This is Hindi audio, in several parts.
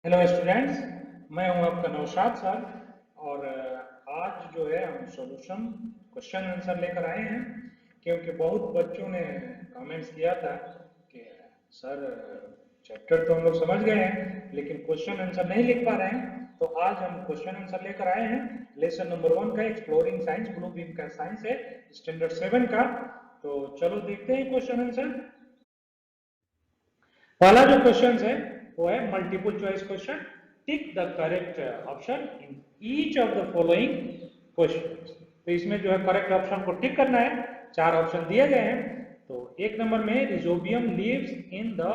हेलो स्टूडेंट्स, मैं हूं आपका नौशाद सर और आज जो है हम सॉल्यूशन क्वेश्चन आंसर लेकर आए हैं क्योंकि बहुत बच्चों ने कमेंट्स किया था कि सर चैप्टर तो हम लोग समझ गए हैं लेकिन क्वेश्चन आंसर नहीं लिख पा रहे हैं। तो आज हम क्वेश्चन आंसर लेकर आए हैं लेसन नंबर 1 का एक्सप्लोरिंग साइंस ब्लू बीम का साइंस है स्टैंडर्ड 7 का। तो चलो देखते हैं क्वेश्चन आंसर। पहला जो क्वेश्चन है वो है multiple choice question. Tick the correct option in each of the following question. तो इसमें जो है करेक्ट ऑप्शन को टिक करना है। चार ऑप्शन दिए गए हैं। तो एक नंबर में rhizobium lives in the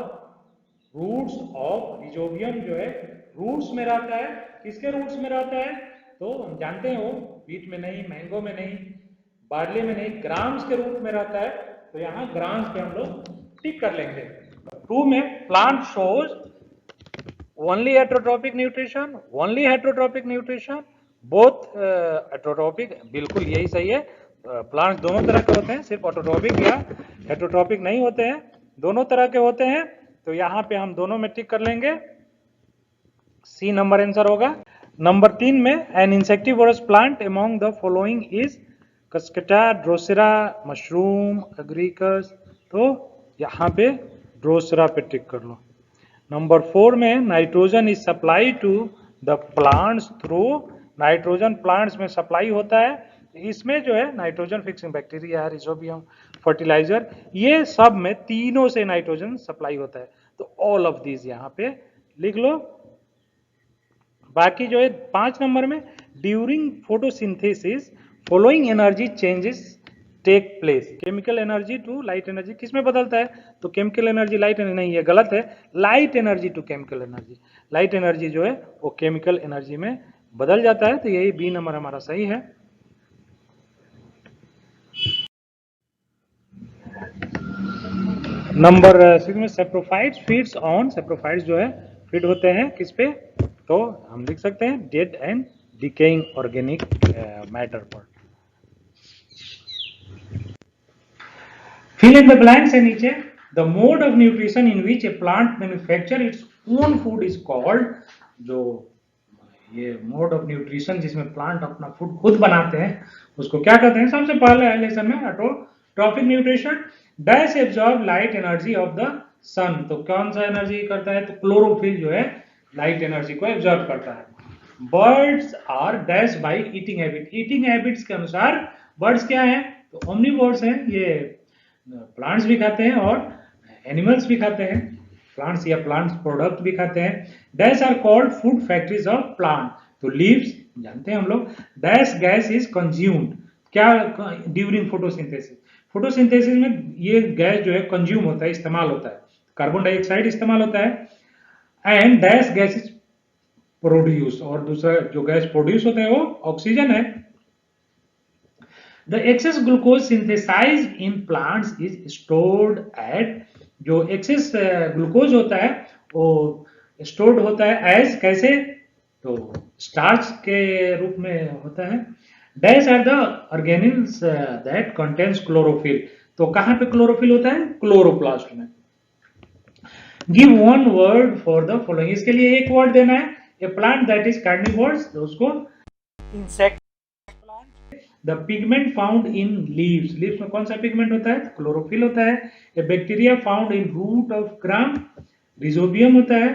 roots of. Rhizobium जो है रूट्स में रहता है। किसके रूट्स में रहता है? तो हम जानते हैं वो बीट में नहीं, मैंगो में नहीं, बार्ले में नहीं, ग्राम्स के रूट में रहता है। तो यहाँ ग्राम्स पे हम लोग टिक कर लेंगे। 2 में plant shows only heterotrophic nutrition, only heterotrophic nutrition, both heterotrophic. बिल्कुल यही सही है। प्लांट्स दोनों तरह के होते हैं, सिर्फ ऑटोट्रॉपिक या हेटेरोट्रॉपिक नहीं होते हैं, दोनों तरह के होते हैं। तो यहाँ पे हम दोनों में टिक कर लेंगे। सी नंबर आंसर होगा। नंबर 3 में an insectivorous plant among the following is cuscuta, drosera, mushroom, agaricus. तो यहाँ पे ड्रोसेरा पे टिक कर लो। नंबर 4 में nitrogen is supply to the plants through. Nitrogen plants में सप्लाई होता है। इसमें जो है nitrogen fixing bacteria, rhizobium, fertilizer, ये सब में तीनों से नाइट्रोजन सप्लाई होता है। तो ऑल ऑफ दीज यहाँ पे लिख लो। बाकी जो है 5 नंबर में during photosynthesis following energy changes take place. Chemical energy to light energy किसमें बदलता है? तो केमिकल एनर्जी लाइट एनर्जी नहीं, ये गलत है। Light energy to chemical energy. Light energy जो है वो केमिकल एनर्जी में बदल जाता है। तो यही बी नंबर हमारा सही है। नंबर 6 में सेप्रोफाइट्स फीड्स ऑन। सेप्रोफाइट्स जो है फीड होते हैं किस पे? तो हम लिख सकते हैं dead and decaying organic matter पर। फिल इन द ब्लैंक्स है नीचे। The mode of nutrition in which A plant manufacture its own food is called. जो ये मोड ऑफ न्यूट्रिशन जिसमें प्लांट अपना फूड खुद बनाते हैं उसको क्या कहते हैं? सबसे पहले लेसन में autotrophic nutrition. Dash absorb light energy of the sun. तो कौन सा एनर्जी करता है? तो क्लोरोफिल जो है लाइट एनर्जी को एब्जॉर्ब करता है। Birds are dash by eating habit. Eating habits के अनुसार बर्ड्स क्या है? तो ओमनीवोर्स हैं। ये प्लांट्स भी खाते हैं और एनिमल्स भी खाते हैं। प्लांट्स या प्लांट्स प्रोडक्ट भी खाते हैं। Dash are called food factories of plant. तो लीव्स जानते हैं हम लोग। डैश गैस इज कंज्यूम्ड क्या ड्यूरिंग फोटोसिंथेसिस। फोटोसिंथेसिस में ये गैस जो है कंज्यूम होता है, इस्तेमाल होता है। कार्बन डाइऑक्साइड इस्तेमाल होता है। And dash gas is produce. और दूसरा जो गैस प्रोड्यूस होता है वो ऑक्सीजन है। The excess glucose synthesized in plants is stored at। जो excess ग्लूकोज होता है वो स्टोर्ड होता है एज कैसे? तो स्टार्च के रूप में होता है। Dash are the organelles that contains chlorophyll. तो कहां पे क्लोरोफिल होता है? क्लोरोप्लास्ट में। Give one word for the following. इसके लिए एक वर्ड देना है। A plant that is carnivorous, तो उसको insect. The pigment found in leaves. Leaves में कौन सा पिगमेंट होता है? क्लोरोफिल होता है। A bacteria found in root of gram, rhizobium होता है।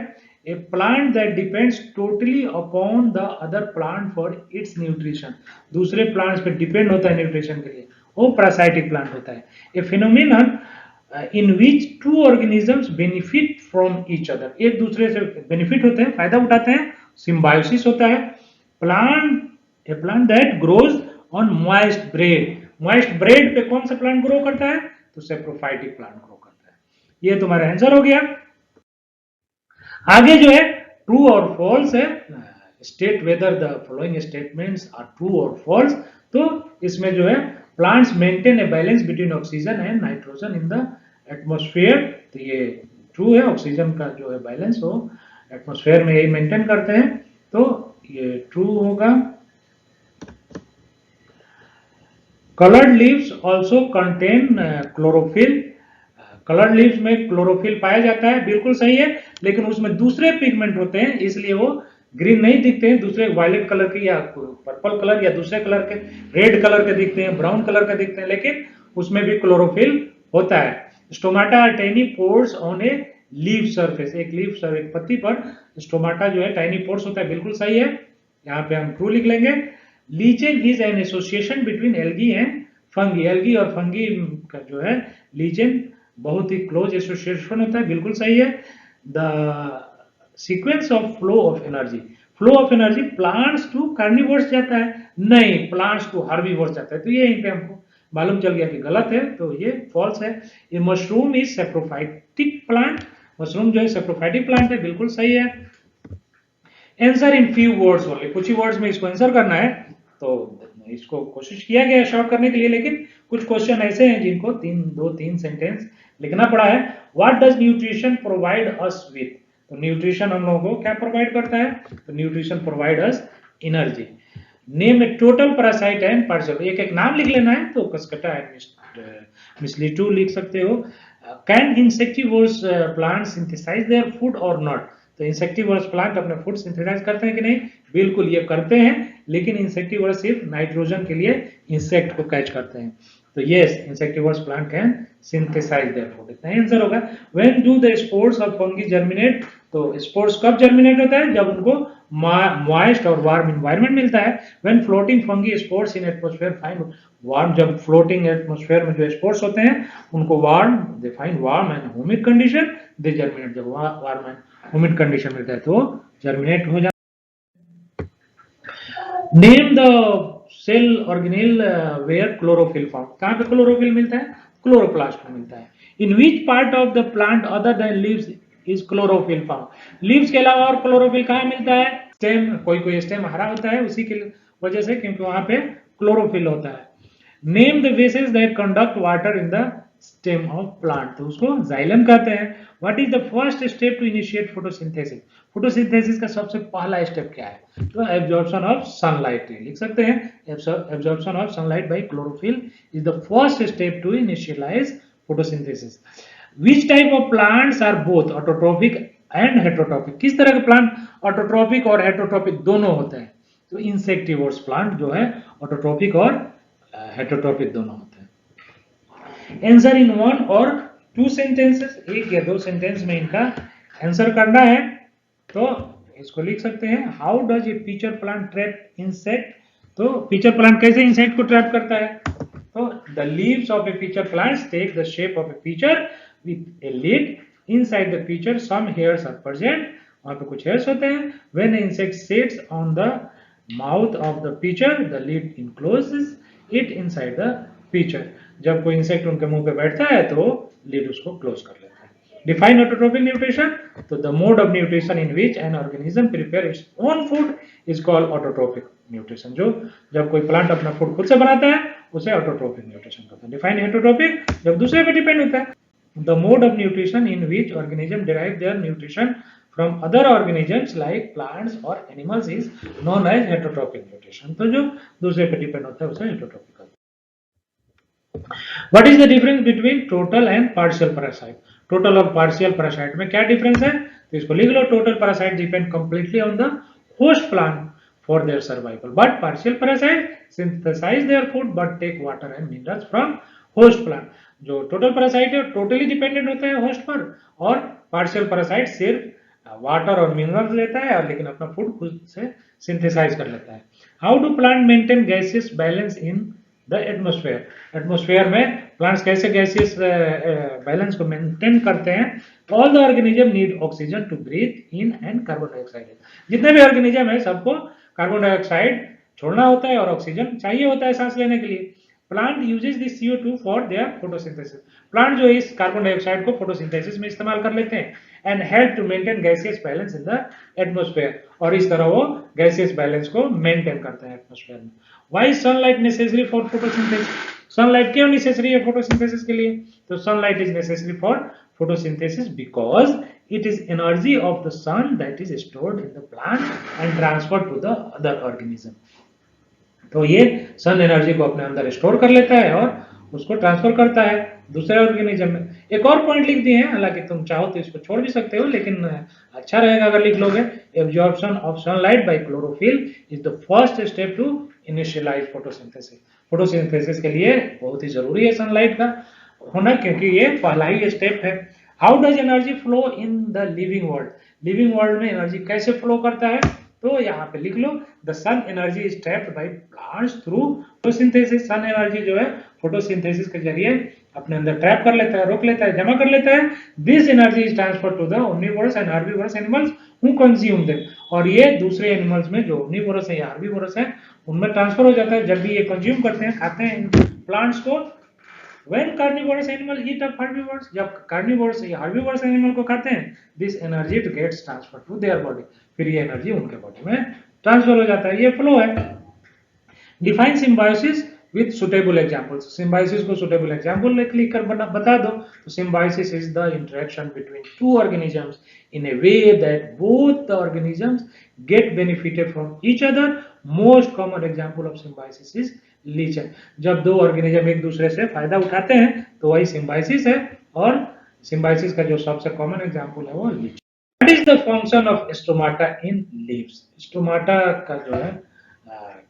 A plant that depends totally upon the other plant for its nutrition. दूसरे प्लांट्स पे डिपेंड होता है न्यूट्रिशन के लिए, वो पैरासाइटिक प्लांट होता है। A phenomenon in which two organisms benefit from each other. एक दूसरे से बेनिफिट होते हैं, फायदा उठाते हैं, सिम्बायोसिस होता है। Plant A plant that grows on moist bread. Moist bread पे कौन सा प्लांट ग्रो करता है? तो सेप्रोफाइटिक प्लांट ग्रो करता है। ये तुम्हारा आंसर हो गया। आगे जो है ट्रू और फॉल्स है। State whether the following statements are true और फॉल्स। तो इसमें जो है plants maintain a balance between oxygen and nitrogen in the atmosphere. तो ये ट्रू है। ऑक्सीजन का जो है बैलेंस वो एटमॉस्फेयर में यही मेंटेन करते हैं। तो ये ट्रू होगा। Coloured leaves also contain chlorophyll. Coloured leaves में क्लोरोफिल पाया जाता है, बिल्कुल सही है। लेकिन उसमें दूसरे पिगमेंट होते हैं, इसलिए वो ग्रीन नहीं दिखते हैं, दूसरे वायलेट कलर के या पर्पल कलर या दूसरे कलर के, रेड कलर के दिखते हैं, ब्राउन कलर के दिखते हैं, लेकिन उसमें भी क्लोरोफिल होता है। Stomata are tiny pores on a leaf surface, एक लीफ सर एक पत्ती पर स्टोमाटा जो है टाइनी पोर्स होता है, बिल्कुल सही है, यहाँ पे हम ट्रू लिख लेंगे। Lichen is an association between algae and fungi, algae और फंगी का जो है लीचेन बहुत ही क्लोज एसोसिएशन होता है, बिल्कुल सही है। The sequence of flow of energy, flow of energy plants to carnivores जाता है, नहीं प्लांट्स टू हार्बिवोर्स जाता है, तो ये यहीं पे हमको मालूम चल गया कि गलत है, तो ये फॉल्स है। ये mushroom is saprophytic plant, mushroom जो है सेप्रोफाइटिक प्लांट है, बिल्कुल सही है। Answer in few words only, कुछ ही वर्ड्स में इसको आंसर करना है, तो इसको कोशिश किया गया है शॉर्ट करने के लिए, लेकिन कुछ क्वेश्चन ऐसे हैं जिनको दो तीन सेंटेंस लिखना पड़ा है। What does nutrition provide us with, तो न्यूट्रिशन हम लोगों को क्या प्रोवाइड करता है, तो nutrition provide us energy. Name A total parasite and partial, एक एक नाम लिख लेना है, तो कसकटा एंड मिसलीटू लिख सकते हो। Can insectivorous plant synthesize their food or not, तो इंसेक्टिवोर्स प्लांट अपने फूड सिंथेसाइज करते हैं कि नहीं, बिल्कुल ये करते हैं, लेकिन इंसेक्टिवोर्स सिर्फ नाइट्रोजन के लिए इंसेक्ट को कैच करते हैं, तो yes insectivorous plant can synthesize their food, इतना ही आंसर होगा। When do the spores of fungi germinate, तो स्पोर्स कब जर्मिनेट होता है, जब उनको मॉइस्ट और वार्म एनवायरनमेंट मिलता है। When floating fungi spores in atmosphere find warm, जब फ्लोटिंग एटमॉस्फेयर में जो स्पोर्स होते हैं उनको warm, they find warm and humid condition, they germinate, जब वार्म एंड ह्यूमिड कंडीशन मिलता है तो जर्मिनेट हो जाता है। Name the cell organelle where chlorophyll found, कहां पे क्लोरोफिल मिलता है, क्लोरोप्लास्ट में मिलता है। In which part of the plant other than leaves is chlorophyll found, leaves के अलावा और क्लोरोफिल कहां मिलता है, स्टेम, कोई स्टेम हरा होता है उसी की वजह से, क्योंकि वहां पे क्लोरोफिल होता है। Name the vessels that conduct water in the stem of plant, तो उसको जाइलम कहते हैं। What is the first step to initiate photosynthesis, photosynthesis का सबसे पहला स्टेप क्या है, तो एब्जॉर्प्शन ऑफ सनलाइट, लिख सकते हैं absorption of sunlight by chlorophyll is the first step to initialise photosynthesis. Which type of plants are both autotrophic and heterotrophic, किस तरह के प्लांट ऑटोट्रोपिक और हेटेरोट्रोपिक दोनों होते हैं, तो इंसेक्टिवोर्स प्लांट जो है ऑटोट्रोपिक और हेटेरोट्रोपिक दोनों होते हैं। आंसर इन वन और टू सेंटेंसेस, एक या दो सेंटेंस में इनका आंसर करना है, तो इसको लिख सकते हैं। How does a pitcher plant trap insect, तो पीचर प्लांट कैसे इंसेक्ट को ट्रैप करता है, तो the leaves of a pitcher plant take the shape of a pitcher with a lid, inside the pitcher some hairs are present, वहां पे कुछ हेयर्स होते हैं। When insect sets on the mouth of the pitcher the lid encloses it inside the pitcher, जब कोई इंसेक्ट उनके मुंह पे बैठता है तो लिड उसको क्लोज कर लेता है। डिफाइन ऑटोट्रोपिक न्यूट्रिशन, तो the mode of nutrition in which an organism prepare its own food is called autotrophic nutrition, जो जब कोई प्लांट अपना फूड खुद से बनाता है उसे ऑटोट्रोपिक न्यूट्रिशन कहते हैं। डिफाइन हेटेरोट्रोपिक, जब दूसरे पे डिपेंड होता है। The mode of nutrition in which organism derive their nutrition from other organisms like plants or animals is known as heterotropic nutrition, तो जो दूसरे पे डिपेंड होता है उसे हेटेरोट्रोपिक कहते हैं। What is the difference between total and partial parasite, total और partial parasite में क्या डिफरेंस है, तो इसको लिख लो। total parasite depend completely on the host plant for their survival, but partial parasite synthesize their food but take water and minerals from host plant, जो टोटल पैरासाइट है टोटली डिपेंडेंट होता है होस्ट पर, और पार्शियल पैरासाइट सिर्फ वाटर और मिनरल्स लेता है और लेकिन अपना फूड खुद से सिंथेसाइज कर लेता है। How do plant maintain gaseous balance in the atmosphere, atmosphere में प्लांट्स कैसे गैसियस बैलेंस को मेंटेन करते हैं। All the organism need oxygen to breathe in and carbon dioxide, जितने भी ऑर्गेनिज्म है सबको कार्बन डाइऑक्साइड छोड़ना होता है और ऑक्सीजन चाहिए होता है सांस लेने के लिए। Plant uses this CO2 for their photosynthesis, plant जो इस कार्बन डाइऑक्साइड को फोटोसिंथेसिस में इस्तेमाल कर लेते हैं, and help to maintain gaseous balance in the atmosphere, और इस तरह वो गैसियस बैलेंस को मेंटेन करते हैं एटमॉस्फेयर में। Why sunlight necessary for photosynthesis, sunlight क्यों नेसेसरी है फोटोसिंथेसिस के लिए, तो sunlight is necessary for photosynthesis because it is energy of the sun that is stored in the plant and transferred to the other organism, तो ये सन एनर्जी को अपने अंदर स्टोर कर लेता है और उसको ट्रांसफर करता है दूसरे ऑर्गेनिज्म में। एक और पॉइंट लिख दिए हैं, हालांकि तुम चाहो तो इसको छोड़ भी सकते हो, लेकिन अच्छा रहेगा अगर लिख लोगे। Absorption of sunlight by chlorophyll is the first step to initialise photosynthesis. Photosynthesis के लिए बहुत ही जरूरी है सनलाइट का होना, क्योंकि ये पहला ही स्टेप है। How does energy flow in the living world? Living world में एनर्जी कैसे फ्लो करता है? तो यहाँ पे लिख लो, the sun energy is trapped by plants through photosynthesis. Sun energy जो है फोटोसिंथेसिस के जरिए अपने अंदर ट्रैप कर लेता है, रोक लेता है, जमा कर लेता है। This energy is transfer to the omnivorous and herbivorous animals who consume them. और ये दूसरे एनिमल्स में जो ओमनीवोरस है या हर्बीवोरस है उनमें ट्रांसफर हो जाता है जब भी ये कंज्यूम करते हैं, खाते हैं इन प्लांट्स को। When carnivorous animal eat up herbivores, जब carnivorous या herbivores animal को खाते हैं, this energy gets transferred to their body, फिर ये एनर्जी उनके बॉडी में ट्रांसफर हो जाता है। ये फ्लो है। Define symbiosis with suitable examples. Symbiosis को सुटेबल एग्जांपल लिख कर बता दो। तो symbiosis is the interaction between two organisms in a way that both the organisms get benefited from each other. Most common example of symbiosis is lichen. जब दो ऑर्गेनिज्म एक दूसरे से फायदा उठाते हैं तो वही सिम्बायोसिस है, और सिम्बायोसिस का जो सबसे कॉमन एग्जांपल है वो लीचन। What is the function of stomata in leaves? Stomata का जो है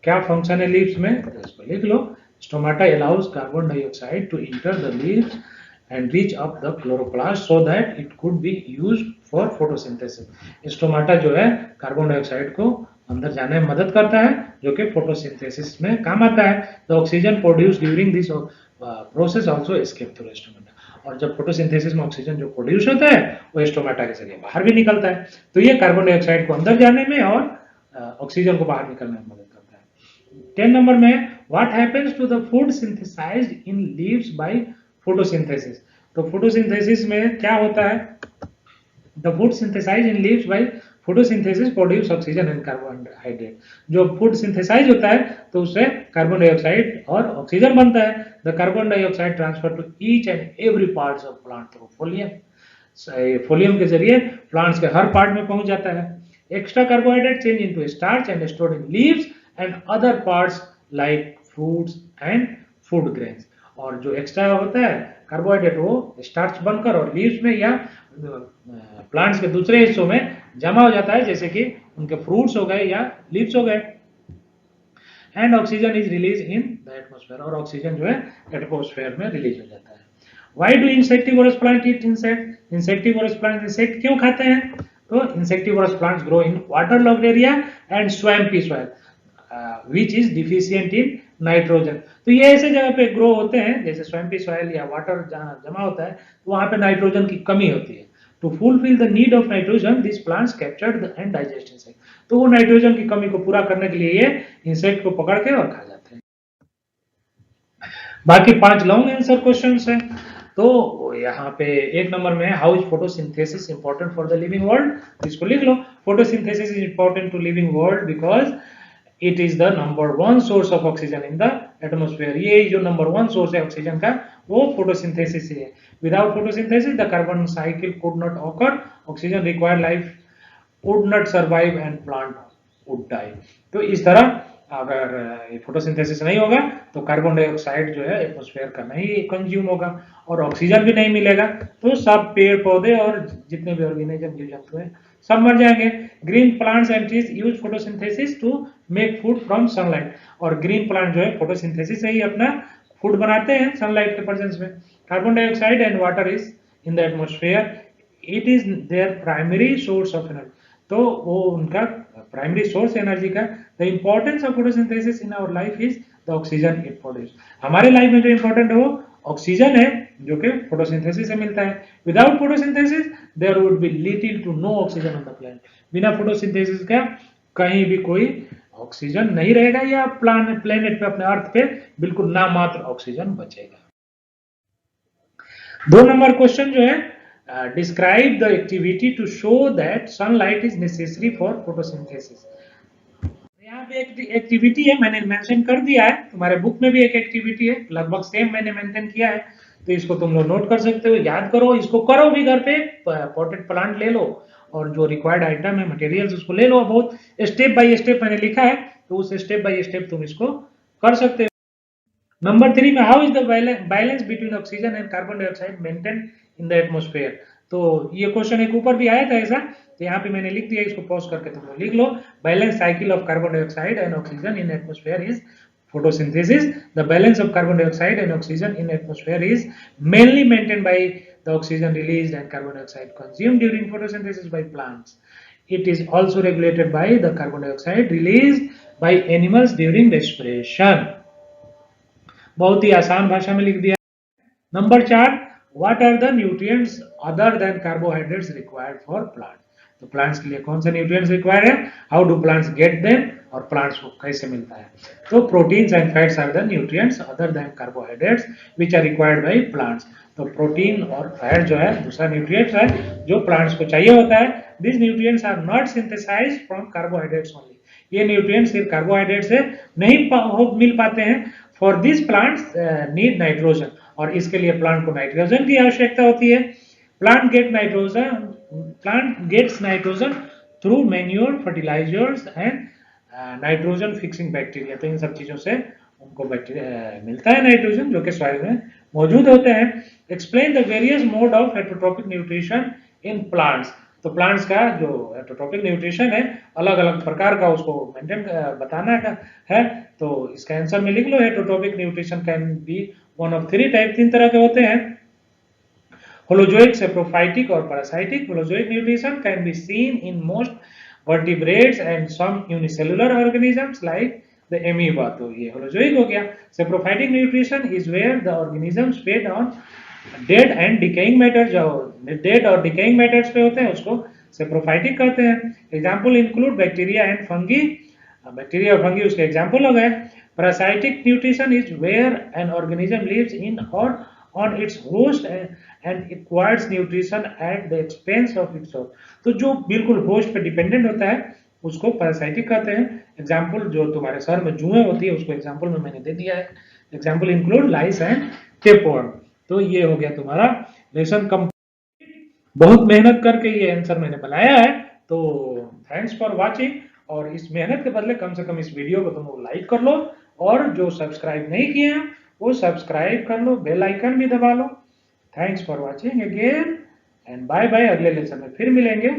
क्या फंक्शन है लीव्स में, तो इसको लिख लो। Stomata allows carbon dioxide to enter the leaves and reach up the chloroplast so that it could be used for photosynthesis। Stomata जो है कार्बन डाइऑक्साइड को अंदर जाने में मदद करता है, जो कि फोटोसिंथेसिस में काम आता है। The oxygen produce during this process also escape through stomata. और जब फोटोसिंथेसिस में ऑक्सीजन जो प्रोड्यूस होता है वो स्टोमाटा के जरिए बाहर भी निकलता है। तो ये कार्बन डाइऑक्साइड को अंदर जाने में और ऑक्सीजन को बाहर निकलने में मदद करता है। 10 नंबर में what happens to the food synthesised in leaves by photosynthesis. तो फोटोसिंथेसिस में क्या होता है? The food synthesise in leaves by photosynthesis produce oxygen and carbohydrate. जो फूड सिंथेसाइज होता है तो उससे कार्बन डाइऑक्साइड और ऑक्सीजन बनता है। The carbon dioxide transfer to each and every parts of plant through phloem. Phloem के जरिए प्लांट्स के हर पार्ट में पहुंच जाता है। Extra carbohydrate change into starch and stored in leaves and other parts like fruits and food grains. और जो एक्स्ट्रा होता है कार्बोहाइड्रेट वो स्टार्च बनकर और लीव्स में या प्लांट्स के दूसरे हिस्सों में जमा हो जाता है, जैसे कि उनके फ्रूट्स हो गए या लीव्स हो गए। And oxygen is release in the atmosphere. और ऑक्सीजन जो है एटमॉस्फेयर में रिलीज हो जाता है। Why do insectivorous plant eat insect? Insectivorous plant insect क्यों खाते हैं? तो insectivorous plants grow in water logged area and swampy soil which is deficient in nitrogen. तो ये ऐसे जगह पे ग्रो होते हैं जैसे स्वैम्पी सॉइल या वाटर जहाँ जमा होता है तो वहां पे नाइट्रोजन की कमी होती है। To fulfil the need of nitrogen this plants captured and digest insect. तो वो नाइट्रोजन की कमी को पूरा करने के लिए ये इंसेक्ट को पकड़ के और खा जाते हैं। बाकी 5 लॉन्ग आंसर क्वेश्चंस हैं। तो यहाँ पे 1 नंबर में how is photosynthesis important for the living world. इसको लिख लो। Photosynthesis is important to living world because it is the number 1 source of oxygen in the atmosphere. ये जो नंबर 1 सोर्स है ऑक्सीजन का वो फोटोसिंथेसिस ही है। Without photosynthesis the carbon cycle could not occur, oxygen required life would not survive and plant would die. तो इस तरह अगर फोटोसिंथेसिस नहीं होगा तो कार्बन डाइऑक्साइड जो है एटमॉस्फेयर का नहीं कंज्यूम होगा और ऑक्सीजन भी नहीं मिलेगा, तो सब पेड़ पौधे और जितने भी ऑर्गेनिज्म जीव जंतु हैं सब मर जाएंगे। Green plants and trees use photosynthesis to make food from sunlight. और ग्रीन प्लांट जो है फोटोसिंथेसिस से ही अपना फूड बनाते हैं सनलाइट के प्रेजेंस में। Carbon dioxide and water is in the atmosphere, it is their primary source of energy. तो वो उनका प्राइमरी सोर्स एनर्जी का। The importance of photosynthesis in our life is the oxygen it produce. हमारे लाइफ में जो इंपॉर्टेंट है वो ऑक्सीजन है जो कि फोटोसिंथेसिस से मिलता है। Without photosynthesis there would be little to no oxygen on the planet. बिना फोटोसिंथेसिस का कहीं भी कोई ऑक्सीजन नहीं रहेगा या प्लैनेट पे अपने अर्थ पे बिल्कुल नामात्र ऑक्सीजन बचेगा। 2 नंबर क्वेश्चन जो है describe the activity to show that sunlight is necessary for photosynthesis. यहाँ पे एक एक्टिविटी है, मैंने मेंशन कर दिया है, तुम्हारे बुक में भी एक एक्टिविटी है लगभग सेम मैंने मेंशन किया है, तो इसको तुम लोग नोट कर सकते हो, याद करो, इसको करो भी घर पे। पॉटेड प्लांट ले लो और जो रिक्वायर्ड आइटम है मटेरियल्स उसको ले लो। बहुत स्टेप बाय स्टेप मैंने लिखा है तो उस स्टेप बाय स्टेप तुम इसको कर सकते हो। नंबर 3 में how is the balance between oxygen and carbon dioxide maintain in the atmosphere. तो ये क्वेश्चन एक ऊपर भी आया था ऐसा, तो यहाँ पे मैंने लिख दिया, इसको पॉज करके तुम लोग लिख लो। Balance cycle of carbon dioxide and oxygen in atmosphere is photosynthesis. The balance of carbon dioxide and oxygen in atmosphere is mainly maintained by the oxygen released and carbon dioxide consumed during photosynthesis by plants. It is also regulated by the carbon dioxide released by animals during respiration. बहुत ही आसान भाषा में लिख दिया। Number 4, what are the nutrients other than carbohydrates required for plant. तो प्लांट्स के लिए कौन से न्यूट्रिएंट्स रिक्वायर्ड है, how do plants get them, और प्लांट्स को कैसे मिलता है। तो proteins and fats are the nutrients other than carbohydrates which are required by plants. तो प्रोटीन और फैट जो है दूसरा न्यूट्रिएंट्स है जो प्लांट्स को चाहिए होता है। This nutrients are not synthesised from carbohydrates only. ये न्यूट्रिएंट्स सिर्फ कार्बोहाइड्रेट से नहीं मिल पाते हैं। For this plants need nitrogen, और इसके लिए प्लांट को नाइट्रोजन की आवश्यकता होती है। Plant gets nitrogen through manure, fertilisers and nitrogen fixing bacteria. तो इन सब चीजों से उनको बैक्टीरिया मिलता है नाइट्रोजन जो कि सॉइल में मौजूद होते हैं। Explain the various mode of heterotrophic nutrition in plants. तो प्लांट्स का जो हेटरोट्रोपिक न्यूट्रिशन है अलग अलग प्रकार का उसको मेंटेन बताना है। तो इसका आंसर में लिख लो, heterotrophic nutrition can be one of 3 type, 3 तरह के होते हैं। होलोजोइक, सेप्रोफाइटिक और parasitic. Holozoic nutrition can be seen in most vertebrates and some unicellular organisms like the amoeba। तो ये होलोजोइक हो गया। Saprophytic nutrition is where the organisms fed on dead and decaying matter. जो डेड और डिकेइंग मैटर्स पे होते हैं उसको सेप्रोफाइटिक कहते हैं। Example include bacteria and fungi. Bacteria और फंगी उसके एग्जांपल हो गए। Parasitic nutrition is where an organism lives in और on its host and acquires nutrition at the expense of its host। तो जो बिल्कुल होस्ट पे डिपेंडेंट होता है उसको पैरासाइटिक कहते हैं। एग्जाम्पल जो तुम्हारे सर में जुएं होती है उसको एग्जाम्पल में मैंने दे दिया है। Example include lice and tapeworm. तो ये हो गया तुम्हारा लेसन कंप्लीट। बहुत मेहनत करके ये आंसर मैंने बनाया है, तो थैंक्स फॉर वाचिंग। और इस मेहनत के बदले कम से कम इस वीडियो को तुम लाइक कर लो, और जो सब्सक्राइब नहीं किए हैं वो सब्सक्राइब कर लो, बेल आइकन भी दबा लो। Thanks for watching again and bye bye. अगले लेसन में फिर मिलेंगे।